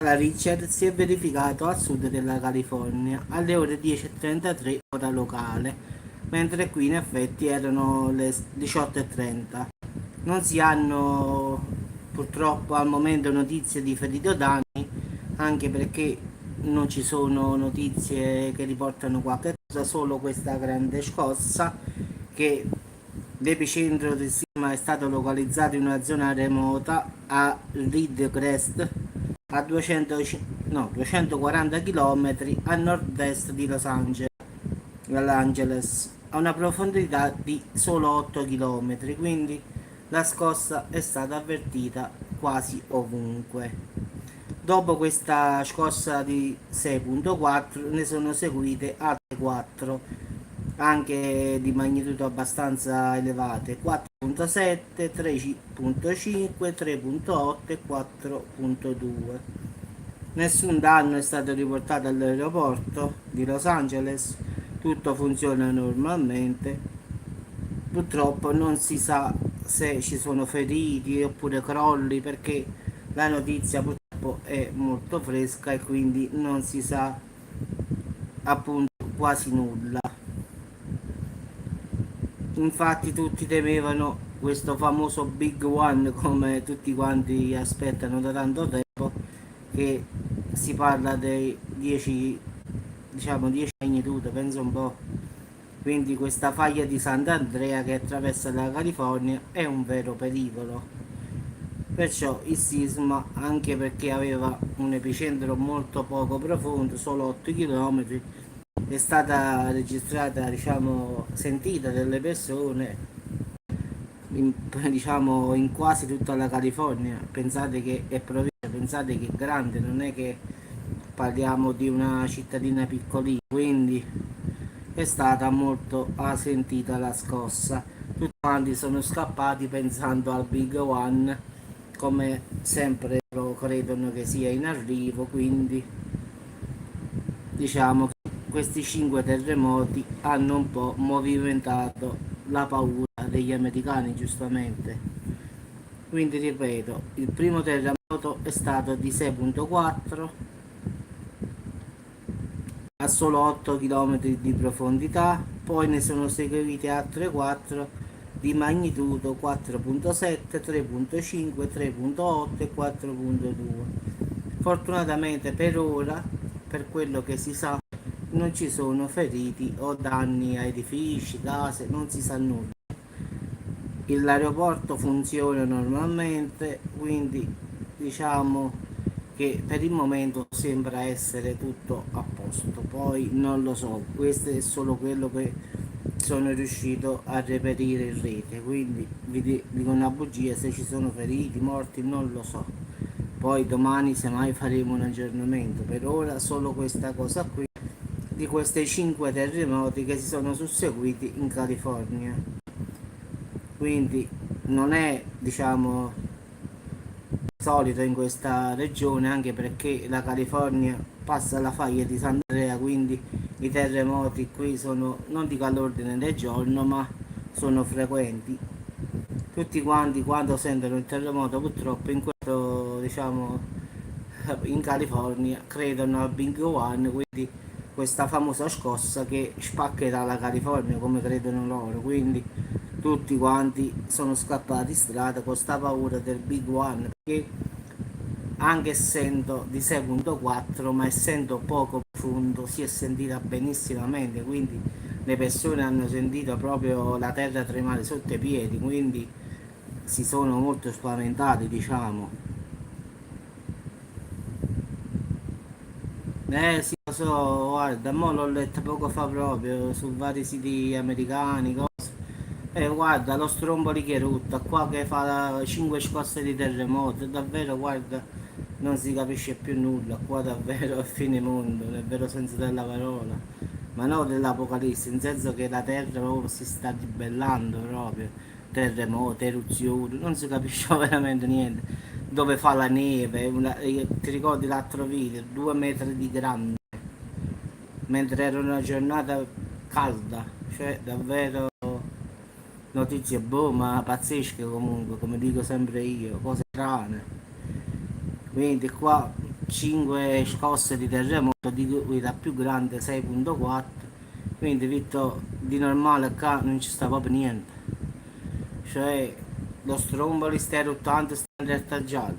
La Richard si è verificato a sud della California alle ore 10:33 ora locale, mentre qui in effetti erano le 18:30. Non si hanno purtroppo al momento notizie di feriti o danni, anche perché non ci sono notizie che riportano qualche cosa, solo questa grande scossa che l'epicentro del sisma è stato localizzato in una zona remota a Reed Crest, a 240 km a nord-est di Los Angeles, a una profondità di solo 8 km, quindi la scossa è stata avvertita quasi ovunque. Dopo questa scossa di 6.4 ne sono seguite altre 4, anche di magnitudo abbastanza elevate, 4.7, 3.5, 3.8 e 4.2. Nessun danno è stato riportato all'aeroporto di Los Angeles, tutto funziona normalmente. Purtroppo non si sa se ci sono feriti oppure crolli, perché la notizia purtroppo è molto fresca e quindi non si sa appunto quasi nulla. Infatti tutti temevano questo famoso Big One, come tutti quanti aspettano da tanto tempo, che si parla dei 10, diciamo 10 magnitudo, penso un po'. Quindi questa faglia di Sant'Andrea che attraversa la California è un vero pericolo. Perciò il sisma, anche perché aveva un epicentro molto poco profondo, solo 8 km, è stata registrata, diciamo, sentita dalle persone in, diciamo, in quasi tutta la California. Pensate che è provincia, pensate che è grande, non è che parliamo di una cittadina piccolina, quindi è stata molto sentita la scossa. Tutti quanti sono scappati pensando al Big One, come sempre lo credono che sia in arrivo, quindi diciamo che questi 5 terremoti hanno un po' movimentato la paura degli americani, giustamente. Quindi ripeto, il primo terremoto è stato di 6.4 a solo 8 km di profondità, poi ne sono seguiti altre 4 di magnitudo 4.7, 3.5, 3.8 e 4.2. Fortunatamente per ora, per quello che si sa, non ci sono feriti o danni a edifici, case, non si sa nulla. L'aeroporto funziona normalmente, quindi diciamo che per il momento sembra essere tutto a posto. Poi non lo so, questo è solo quello che sono riuscito a reperire in rete, quindi vi dico una bugia, se ci sono feriti, morti, non lo so. Poi domani semmai faremo un aggiornamento. Per ora solo questa cosa qui di questi 5 terremoti che si sono susseguiti in California. Quindi non è, diciamo, solito in questa regione, anche perché la California passa la faglia di Sant'Andrea, quindi i terremoti qui sono, non dico all'ordine del giorno, ma sono frequenti. Tutti quanti quando sentono il terremoto purtroppo in questo, diciamo, in California credono al Big One, quindi questa famosa scossa che spaccherà la California come credono loro, quindi tutti quanti sono scappati in strada con sta paura del Big One, perché anche essendo di 6.4 ma essendo poco profondo si è sentita benissimamente, quindi le persone hanno sentito proprio la terra tremare sotto i piedi, quindi si sono molto spaventati, diciamo. Sì, lo so, guarda, mo l'ho letto poco fa proprio su vari siti americani, cose. Guarda, lo Stromboli che rutta, qua che fa 5 scosse di terremoto, davvero, guarda, non si capisce più nulla, qua davvero è fine mondo, nel vero senso della parola. Ma no dell'apocalisse, nel senso che la terra proprio si sta ribellando proprio, terremoti, eruzioni, non si capisce veramente niente. Dove fa la neve, ti ricordi l'altro video, 2 metri di grande, mentre era una giornata calda, cioè davvero notizie boh, ma pazzesche comunque, come dico sempre io, cose strane. Quindi qua 5 scosse di terremoto, di cui la più grande 6.4, quindi Vitto, di normale qua non ci sta proprio niente, cioè lo Stromboli sta eruttando, sta in realtà giallo,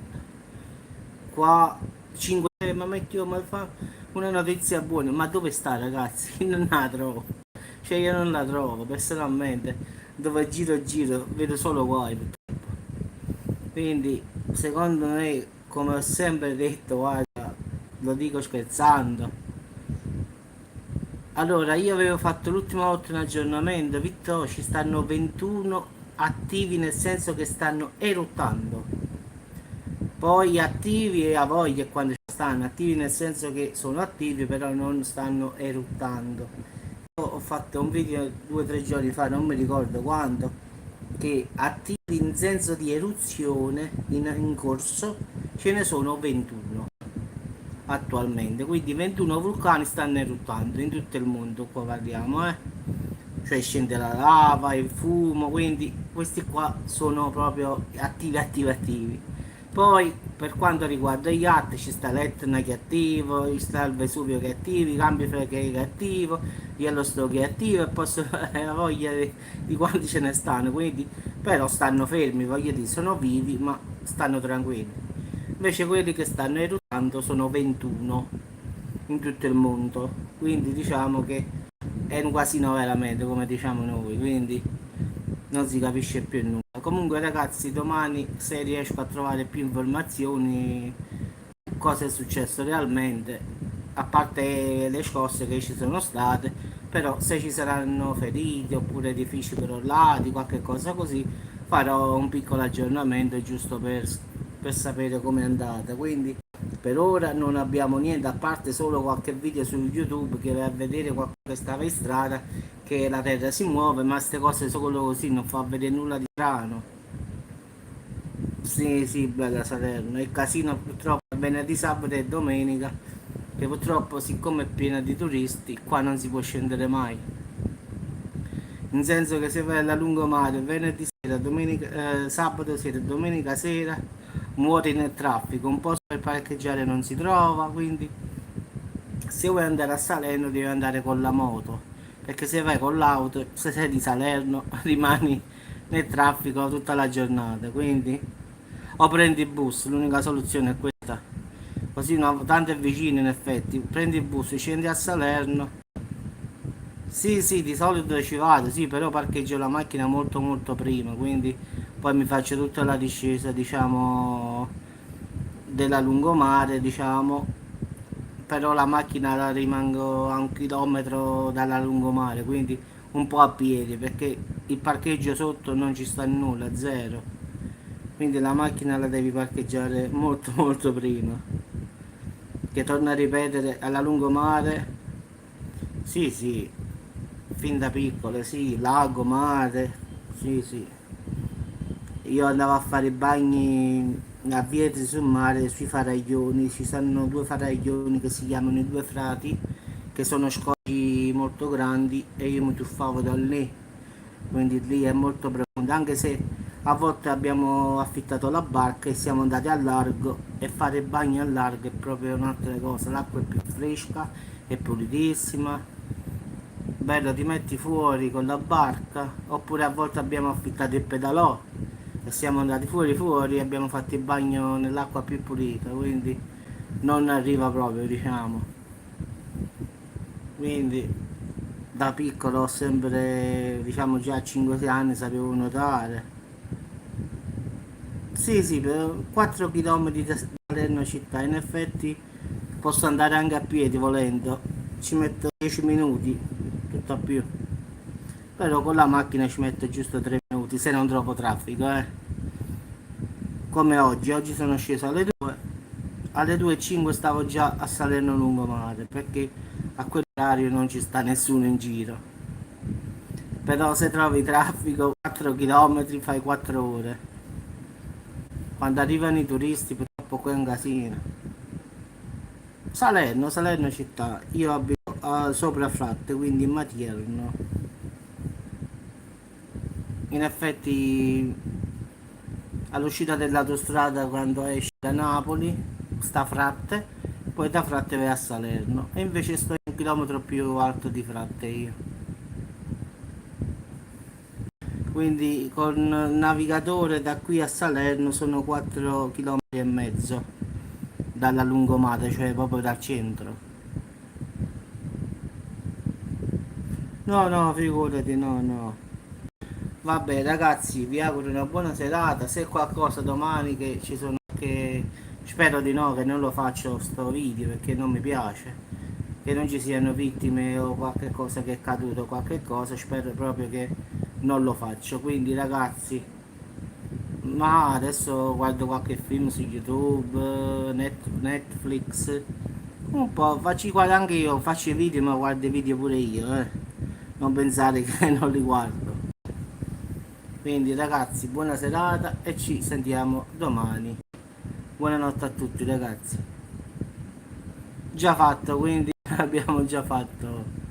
qua 5, ma metti ma fa una notizia buona, ma dove sta ragazzi? Io non la trovo, cioè io non la trovo personalmente, dove giro vedo solo guai, quindi secondo me, come ho sempre detto, guarda, lo dico scherzando. Allora, io avevo fatto l'ultima volta un aggiornamento, Vittorio, ci stanno 21 attivi, nel senso che stanno eruttando. Poi attivi e a voglia è quando ci stanno, attivi nel senso che sono attivi però non stanno eruttando. Io ho fatto un video 2 o 3 giorni fa, non mi ricordo quando, che attivi in senso di eruzione in corso ce ne sono 21 attualmente, quindi 21 vulcani stanno eruttando in tutto il mondo, qua parliamo, cioè scende la lava, il fumo, quindi questi qua sono proprio attivi. Poi per quanto riguarda gli altri ci sta l'Etna che è attivo, ci sta il Vesuvio che è attivo, i Campi Flegrei che è attivo, Yellowstone che è attivo e posso avere la voglia di quanti ce ne stanno, quindi però stanno fermi, voglio dire, sono vivi ma stanno tranquilli. Invece quelli che stanno eruttando sono 21 in tutto il mondo, quindi diciamo che è un casino veramente, come diciamo noi, quindi non si capisce più nulla. Comunque ragazzi, domani se riesco a trovare più informazioni cosa è successo realmente, a parte le scosse che ci sono state, però se ci saranno feriti oppure edifici crollati, qualche cosa così, farò un piccolo aggiornamento giusto per sapere com'è andata. Quindi per ora non abbiamo niente, a parte solo qualche video su YouTube che va a vedere qualcuno che stava in strada, che la terra si muove, ma queste cose solo così non fa vedere nulla di strano. Sì, sì, bella Salerno. Il casino purtroppo è venerdì, sabato e domenica, che purtroppo siccome è piena di turisti, qua non si può scendere mai. In senso che se vai alla lungomare venerdì sera, domenica, sabato sera e domenica sera muori nel traffico, un posto per parcheggiare non si trova, quindi se vuoi andare a Salerno devi andare con la moto, perché se vai con l'auto, se sei di Salerno, rimani nel traffico tutta la giornata, quindi o prendi il bus, l'unica soluzione è questa, così no, tanto è vicino in effetti, prendi il bus, scendi a Salerno. Sì, sì, di solito ci vado, sì, però parcheggio la macchina molto prima, quindi poi mi faccio tutta la discesa, diciamo, della lungomare, diciamo, però la macchina la rimango a 1 chilometro dalla lungomare, quindi un po' a piedi, perché il parcheggio sotto non ci sta nulla, zero, quindi la macchina la devi parcheggiare molto prima, che torno a ripetere, alla lungomare, sì, sì, fin da piccole, sì, lago, mare, sì, sì. Io andavo a fare i bagni a Vietri sul mare, sui faraglioni, ci stanno 2 faraglioni che si chiamano i Due Frati, che sono scogli molto grandi e io mi tuffavo da lì, quindi lì è molto profondo, anche se a volte abbiamo affittato la barca e siamo andati al largo e fare i bagni al largo è proprio un'altra cosa, l'acqua è più fresca, è pulitissima, bello, ti metti fuori con la barca, oppure a volte abbiamo affittato il pedalò e siamo andati fuori e abbiamo fatto il bagno nell'acqua più pulita, quindi non arriva proprio, diciamo. Quindi da piccolo ho sempre, diciamo già a 5 anni sapevo nuotare. Sì, sì, per 4 km da Salerno città, in effetti posso andare anche a piedi volendo, ci metto 10 minuti, tutto a più. Però con la macchina ci metto giusto 3 minuti se non trovo traffico, come oggi sono sceso alle 2:05 stavo già a Salerno Lungomare perché a quell'orario non ci sta nessuno in giro. Però se trovi traffico 4 km fai 4 ore. Quando arrivano i turisti purtroppo qua è un casino. Salerno città, io abito sopra Fratte, quindi in Matierno. In effetti all'uscita dell'autostrada quando esci da Napoli, sta Fratte, poi da Fratte vai a Salerno e invece sto 1 chilometro più alto di Fratte io, quindi con il navigatore da qui a Salerno sono 4 km e mezzo dalla lungomare, cioè proprio dal centro. No, no, figurati, no, no. Vabbè ragazzi, vi auguro una buona serata. Se qualcosa domani che ci sono, che spero di no, che non lo faccio sto video perché non mi piace, che non ci siano vittime o qualche cosa che è caduto, qualche cosa, spero proprio che non lo faccio. Quindi ragazzi, ma adesso guardo qualche film su YouTube, Netflix, un po', faccio guardo anche io, faccio i video ma guardo i video pure io, non pensate che non li guardo. Quindi ragazzi, buona serata e ci sentiamo domani. Buonanotte a tutti ragazzi. Già fatto, quindi abbiamo già fatto.